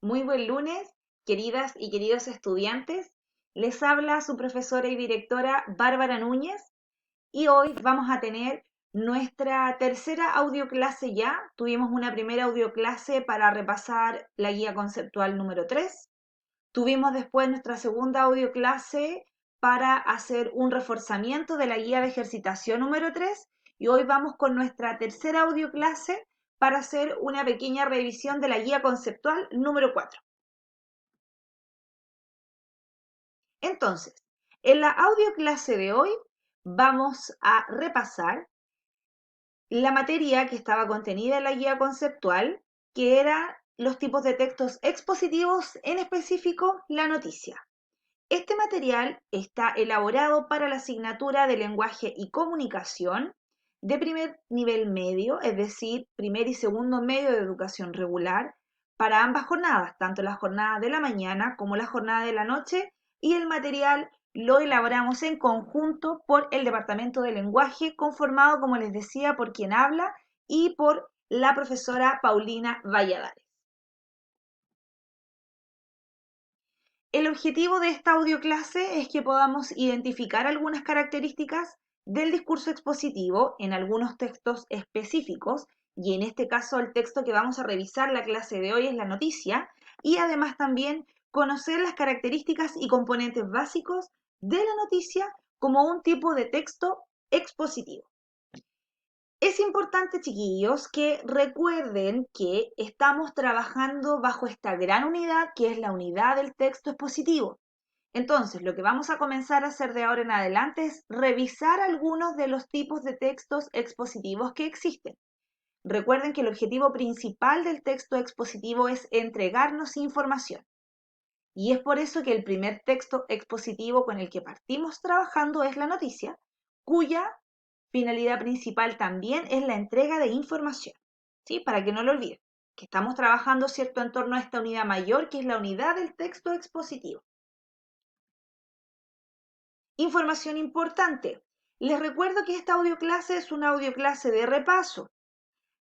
Muy buen lunes, queridas y queridos estudiantes. Les habla su profesora y directora Bárbara Núñez y hoy vamos a tener nuestra tercera audioclase ya. Tuvimos una primera audioclase para repasar la guía conceptual número 3. Tuvimos después nuestra segunda audioclase para hacer un reforzamiento de la guía de ejercitación número 3 y hoy vamos con nuestra tercera audioclase para hacer una pequeña revisión de la guía conceptual número 4. Entonces, en la audioclase de hoy vamos a repasar la materia que estaba contenida en la guía conceptual, que era los tipos de textos expositivos, en específico la noticia. Este material está elaborado para la asignatura de lenguaje y comunicación de primer nivel medio, es decir, primer y segundo medio de educación regular, para ambas jornadas, tanto la jornada de la mañana como la jornada de la noche, y el material lo elaboramos en conjunto por el Departamento de Lenguaje, conformado, como les decía, por quien habla y por la profesora Paulina Valladares. El objetivo de esta audioclase es que podamos identificar algunas características del discurso expositivo en algunos textos específicos, y en este caso el texto que vamos a revisar la clase de hoy es la noticia, y además también conocer las características y componentes básicos de la noticia como un tipo de texto expositivo. Es importante, chiquillos, que recuerden que estamos trabajando bajo esta gran unidad que es la unidad del texto expositivo. Entonces, lo que vamos a comenzar a hacer de ahora en adelante es revisar algunos de los tipos de textos expositivos que existen. Recuerden que el objetivo principal del texto expositivo es entregarnos información. Y es por eso que el primer texto expositivo con el que partimos trabajando es la noticia, cuya finalidad principal también es la entrega de información, ¿sí? Para que no lo olviden, que estamos trabajando, ¿cierto?, en torno a esta unidad mayor, que es la unidad del texto expositivo. Información importante. Les recuerdo que esta audioclase es una audioclase de repaso.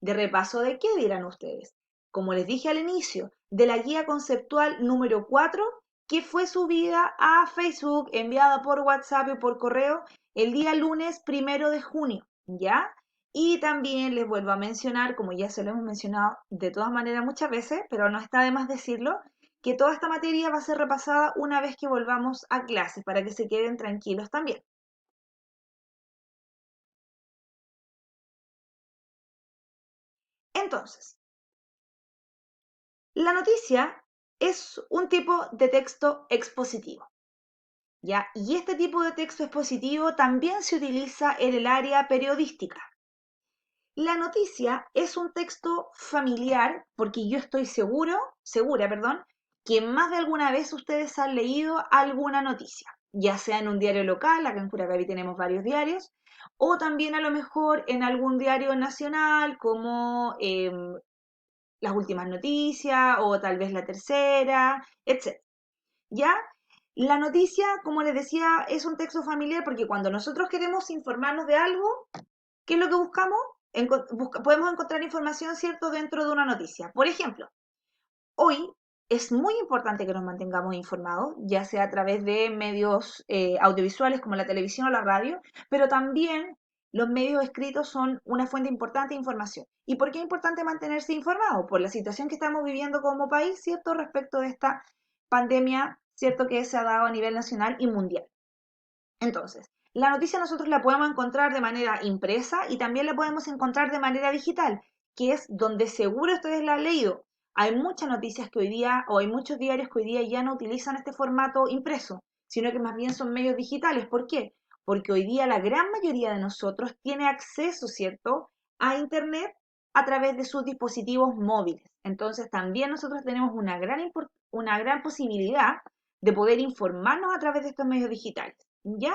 ¿De repaso de qué dirán ustedes? Como les dije al inicio, de la guía conceptual número 4, que fue subida a Facebook, enviada por WhatsApp y por correo el día lunes 1 de junio, ¿ya? Y también les vuelvo a mencionar, como ya se lo hemos mencionado de todas maneras muchas veces, pero no está de más decirlo, que toda esta materia va a ser repasada una vez que volvamos a clases, para que se queden tranquilos también. Entonces, la noticia es un tipo de texto expositivo, ¿ya? Y este tipo de texto expositivo también se utiliza en el área periodística. La noticia es un texto familiar porque yo estoy segura, que más de alguna vez ustedes han leído alguna noticia, ya sea en un diario local, acá en Curacaví tenemos varios diarios, o también a lo mejor en algún diario nacional como las últimas noticias o tal vez la tercera, etc. ¿Ya? La noticia, como les decía, es un texto familiar porque cuando nosotros queremos informarnos de algo, ¿qué es lo que buscamos? Podemos encontrar información, ¿cierto?, dentro de una noticia. Por ejemplo, hoy es muy importante que nos mantengamos informados, ya sea a través de medios audiovisuales como la televisión o la radio, pero también los medios escritos son una fuente importante de información. ¿Y por qué es importante mantenerse informado? Por la situación que estamos viviendo como país, ¿cierto?, respecto de esta pandemia, ¿cierto?, que se ha dado a nivel nacional y mundial. Entonces, la noticia nosotros la podemos encontrar de manera impresa y también la podemos encontrar de manera digital, que es donde seguro ustedes la han leído. Hay muchas noticias que hoy día, o hay muchos diarios que hoy día ya no utilizan este formato impreso, sino que más bien son medios digitales. ¿Por qué? Porque hoy día la gran mayoría de nosotros tiene acceso, ¿cierto?, a Internet a través de sus dispositivos móviles. Entonces, también nosotros tenemos una gran posibilidad de poder informarnos a través de estos medios digitales. ¿Ya?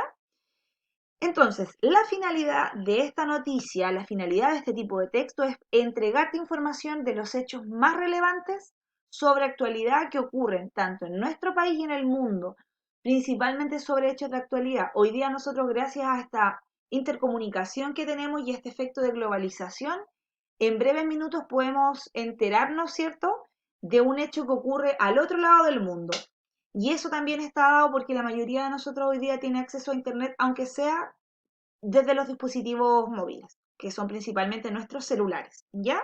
Entonces, la finalidad de esta noticia, la finalidad de este tipo de texto es entregarte información de los hechos más relevantes sobre actualidad que ocurren tanto en nuestro país y en el mundo, principalmente sobre hechos de actualidad. Hoy día nosotros, gracias a esta intercomunicación que tenemos y este efecto de globalización, en breves minutos podemos enterarnos, ¿cierto?, de un hecho que ocurre al otro lado del mundo. Y eso también está dado porque la mayoría de nosotros hoy día tiene acceso a Internet, aunque sea desde los dispositivos móviles, que son principalmente nuestros celulares, ¿ya?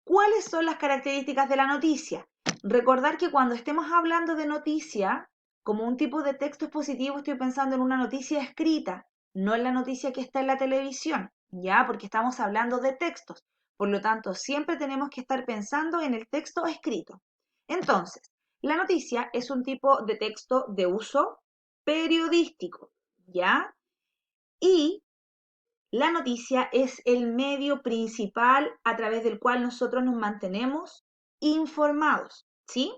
¿Cuáles son las características de la noticia? Recordar que cuando estemos hablando de noticia, como un tipo de texto expositivo, estoy pensando en una noticia escrita, no en la noticia que está en la televisión, ¿ya? Porque estamos hablando de textos. Por lo tanto, siempre tenemos que estar pensando en el texto escrito. Entonces, la noticia es un tipo de texto de uso periodístico, ¿ya? Y la noticia es el medio principal a través del cual nosotros nos mantenemos informados, ¿sí?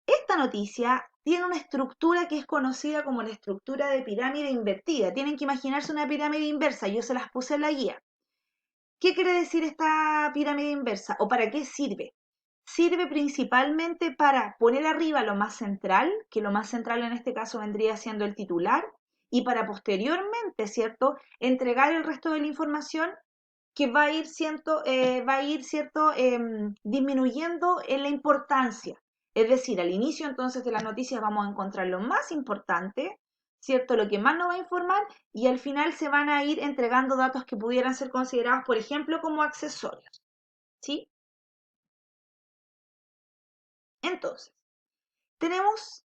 Esta noticia tiene una estructura que es conocida como la estructura de pirámide invertida. Tienen que imaginarse una pirámide inversa, yo se las puse en la guía. ¿Qué quiere decir esta pirámide inversa o para qué sirve? Sirve principalmente para poner arriba lo más central, que lo más central en este caso vendría siendo el titular, y para posteriormente, ¿cierto?, entregar el resto de la información que va a ir, ¿cierto?, disminuyendo en la importancia. Es decir, al inicio entonces de las noticias vamos a encontrar lo más importante, ¿cierto?, lo que más nos va a informar, y al final se van a ir entregando datos que pudieran ser considerados, por ejemplo, como accesorios, ¿sí? Entonces, tenemos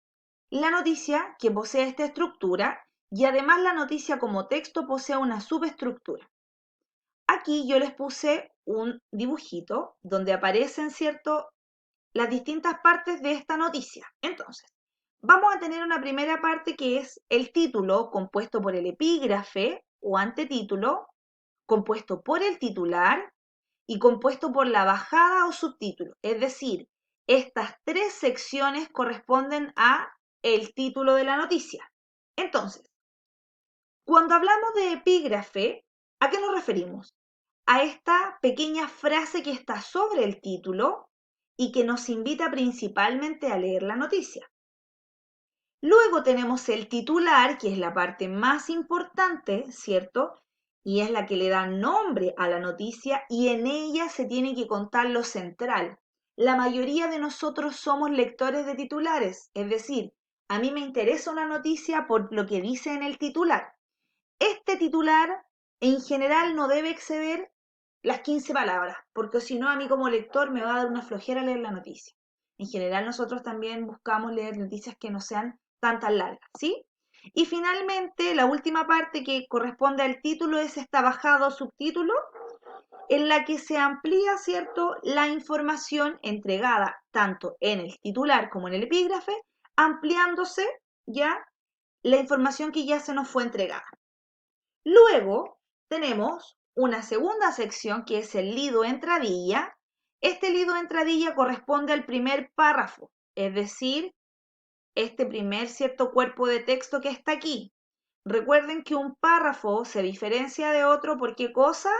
la noticia que posee esta estructura y además la noticia como texto posee una subestructura. Aquí yo les puse un dibujito donde aparecen, ¿cierto?, las distintas partes de esta noticia. Entonces, vamos a tener una primera parte que es el título, compuesto por el epígrafe o antetítulo, compuesto por el titular y compuesto por la bajada o subtítulo. Es decir, estas tres secciones corresponden a el título de la noticia. Entonces, cuando hablamos de epígrafe, ¿a qué nos referimos? A esta pequeña frase que está sobre el título y que nos invita principalmente a leer la noticia. Luego tenemos el titular, que es la parte más importante, ¿cierto? Y es la que le da nombre a la noticia y en ella se tiene que contar lo central. La mayoría de nosotros somos lectores de titulares, es decir, a mí me interesa una noticia por lo que dice en el titular. Este titular en general no debe exceder las 15 palabras, porque si no a mí como lector me va a dar una flojera leer la noticia. En general nosotros también buscamos leer noticias que no sean tan largas, ¿sí? Y finalmente la última parte que corresponde al título es esta bajada o subtítulo en la que se amplía, ¿cierto?, la información entregada tanto en el titular como en el epígrafe, ampliándose ya la información que ya se nos fue entregada. Luego tenemos una segunda sección que es el lido entradilla. Este lido entradilla corresponde al primer párrafo, es decir, este primer cierto cuerpo de texto que está aquí. Recuerden que un párrafo se diferencia de otro ¿por qué cosa?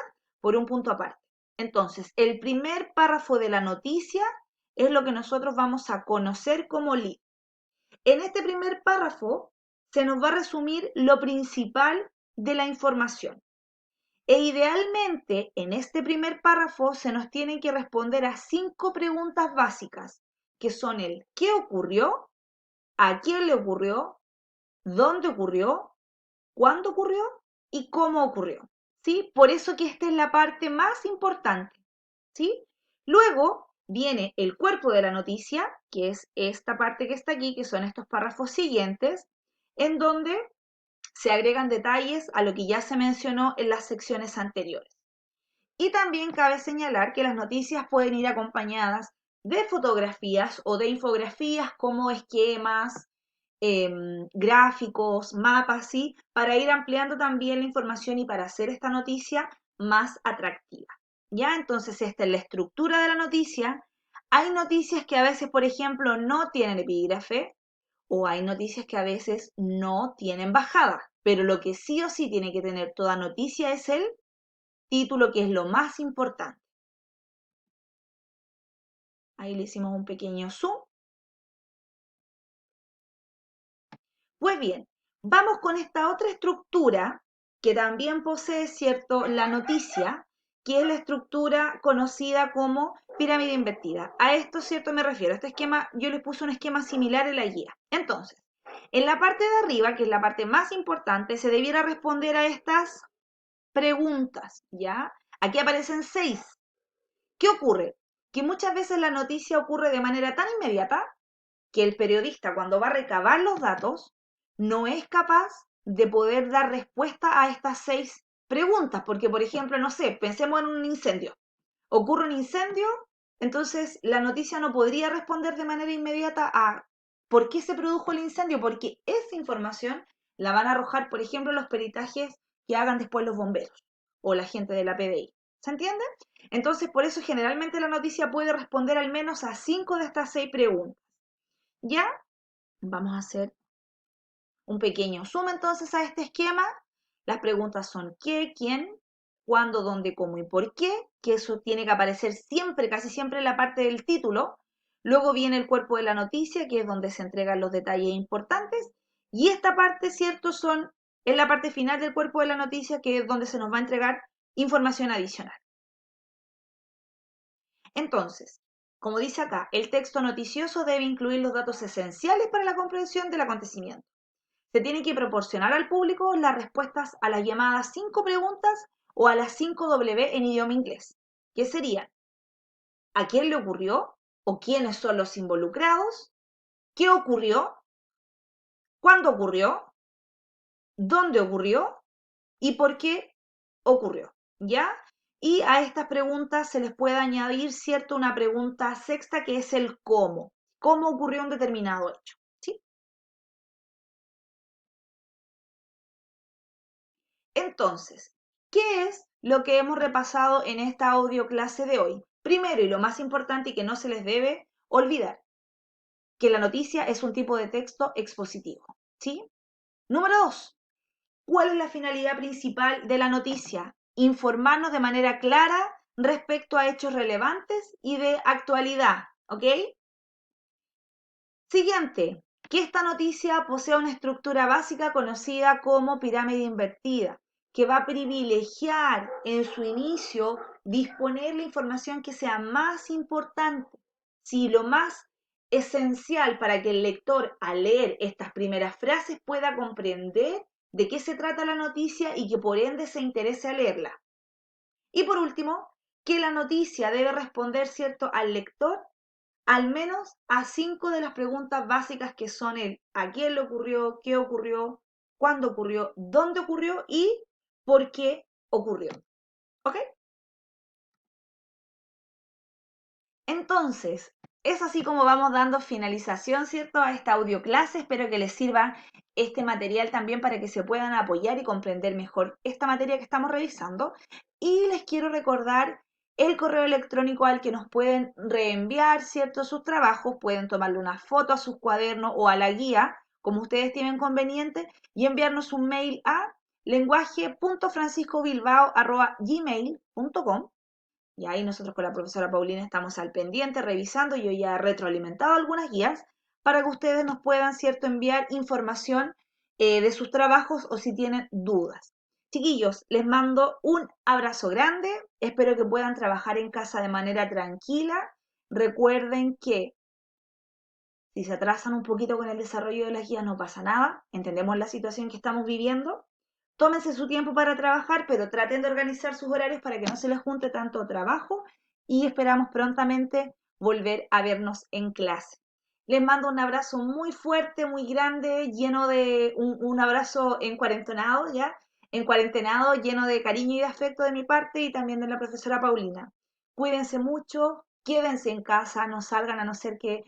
Por un punto aparte. Entonces, el primer párrafo de la noticia es lo que nosotros vamos a conocer como lead. En este primer párrafo se nos va a resumir lo principal de la información. E idealmente, en este primer párrafo se nos tienen que responder a 5 preguntas básicas, que son el ¿qué ocurrió? ¿A quién le ocurrió? ¿Dónde ocurrió? ¿Cuándo ocurrió? ¿Y cómo ocurrió? ¿Sí? Por eso que esta es la parte más importante, ¿sí? Luego viene el cuerpo de la noticia, que es esta parte que está aquí, que son estos párrafos siguientes, en donde se agregan detalles a lo que ya se mencionó en las secciones anteriores. Y también cabe señalar que las noticias pueden ir acompañadas de fotografías o de infografías como esquemas, gráficos, mapas, ¿sí? Para ir ampliando también la información y para hacer esta noticia más atractiva. ¿Ya? Entonces, esta es la estructura de la noticia. Hay noticias que a veces, por ejemplo, no tienen epígrafe o hay noticias que a veces no tienen bajada, pero lo que sí o sí tiene que tener toda noticia es el título, que es lo más importante. Ahí le hicimos un pequeño zoom. Pues bien, vamos con esta otra estructura que también posee, ¿cierto?, la noticia, que es la estructura conocida como pirámide invertida. A esto, ¿cierto? Me refiero. A este esquema, yo les puse un esquema similar en la guía. Entonces, en la parte de arriba, que es la parte más importante, se debiera responder a estas preguntas, ¿ya? Aquí aparecen 6. ¿Qué ocurre? Que muchas veces la noticia ocurre de manera tan inmediata que el periodista, cuando va a recabar los datos, no es capaz de poder dar respuesta a estas 6 preguntas, porque, por ejemplo, no sé, pensemos en un incendio. Ocurre un incendio, entonces la noticia no podría responder de manera inmediata a por qué se produjo el incendio, porque esa información la van a arrojar, por ejemplo, los peritajes que hagan después los bomberos o la gente de la PDI. ¿Se entiende? Entonces, por eso generalmente la noticia puede responder al menos a 5 de estas 6 preguntas. ¿Ya? Vamos a hacer un pequeño zoom entonces a este esquema. Las preguntas son qué, quién, cuándo, dónde, cómo y por qué, que eso tiene que aparecer siempre, casi siempre en la parte del título. Luego viene el cuerpo de la noticia, que es donde se entregan los detalles importantes. Y esta parte, ¿cierto? Es la parte final del cuerpo de la noticia, que es donde se nos va a entregar información adicional. Entonces, como dice acá, el texto noticioso debe incluir los datos esenciales para la comprensión del acontecimiento. Se tiene que proporcionar al público las respuestas a las llamadas 5 preguntas o a las 5 W en idioma inglés, que serían ¿a quién le ocurrió? ¿O quiénes son los involucrados? ¿Qué ocurrió? ¿Cuándo ocurrió? ¿Dónde ocurrió? ¿Y por qué ocurrió? ¿Ya? Y a estas preguntas se les puede añadir, ¿cierto? Una pregunta sexta que es el cómo. ¿Cómo ocurrió un determinado hecho? ¿Sí? Entonces, ¿qué es lo que hemos repasado en esta audio clase de hoy? Primero y lo más importante y que no se les debe olvidar, que la noticia es un tipo de texto expositivo. ¿Sí? Número 2. ¿Cuál es la finalidad principal de la noticia? Informarnos de manera clara respecto a hechos relevantes y de actualidad. ¿Ok? Siguiente, que esta noticia posee una estructura básica conocida como pirámide invertida, que va a privilegiar en su inicio disponer la información que sea más importante. Si lo más esencial para que el lector al leer estas primeras frases pueda comprender de qué se trata la noticia y que por ende se interese a leerla. Y por último, que la noticia debe responder, ¿cierto?, al lector al menos a 5 de las preguntas básicas que son el a quién le ocurrió, qué ocurrió, cuándo ocurrió, dónde ocurrió y por qué ocurrió. ¿Ok? Entonces, es así como vamos dando finalización, ¿cierto?, a esta audio clase. Espero que les sirva este material también para que se puedan apoyar y comprender mejor esta materia que estamos revisando. Y les quiero recordar el correo electrónico al que nos pueden reenviar, ¿cierto?, sus trabajos. Pueden tomarle una foto a sus cuadernos o a la guía, como ustedes tienen conveniente, y enviarnos un mail a lenguaje.franciscobilbao@gmail.com. Y ahí nosotros con la profesora Paulina estamos al pendiente, revisando. Yo ya he retroalimentado algunas guías para que ustedes nos puedan, ¿cierto?, enviar información de sus trabajos o si tienen dudas. Chiquillos, les mando un abrazo grande. Espero que puedan trabajar en casa de manera tranquila. Recuerden que si se atrasan un poquito con el desarrollo de las guías no pasa nada. Entendemos la situación que estamos viviendo. Tómense su tiempo para trabajar, pero traten de organizar sus horarios para que no se les junte tanto trabajo y esperamos prontamente volver a vernos en clase. Les mando un abrazo muy fuerte, muy grande, lleno de un abrazo en cuarentenado, ¿ya? En cuarentenado, lleno de cariño y de afecto de mi parte y también de la profesora Paulina. Cuídense mucho, quédense en casa, no salgan a no ser que,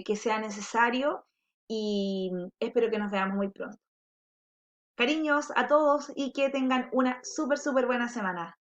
que sea necesario y espero que nos veamos muy pronto. Cariños a todos y que tengan una súper buena semana.